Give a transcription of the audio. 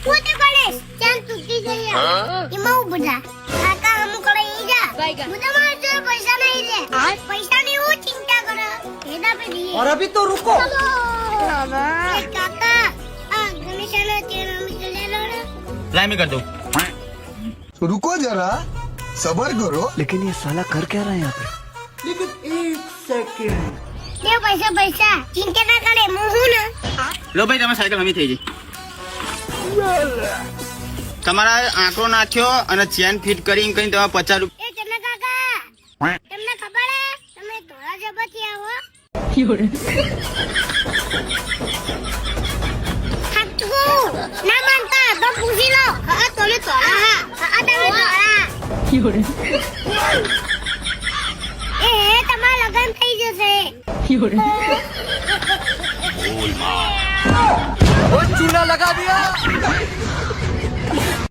હું તો ગણેશ ચાલ તૂટી ગઈ એમાં ઉભા કાકા અમુક કરે ઈ જા હું તમારે જો પૈસા નહીં દે પૈસાની હું ચિંતા કરો એના પે દીએ और अभी तो रुको એ કાકા આ ગણેશના તેલ અમે લે લો ને लाइन में कर दो। रुको जरा सबर करो। लेकिन ये साला कर क्या रहा है यहाँ पे લે પૈસા ચિંતા ના કરે હું હું ને લો ભાઈ તમે સાયકલ હમી થઈ ગઈ તમારા આંકડો નાખ્યો અને ચેન ફિટ કરીને કઈ તમે 50 રૂપિયા એ ચન્ના કાકા તમને ખબર હે તમે ધોળા જબરથી આવો હાચું ના માનતા તો પૂછી લો હા તમે ધોળા હા તમે ધોળા એ તમારા લગન થઈ જશે वो चूना लगा दिया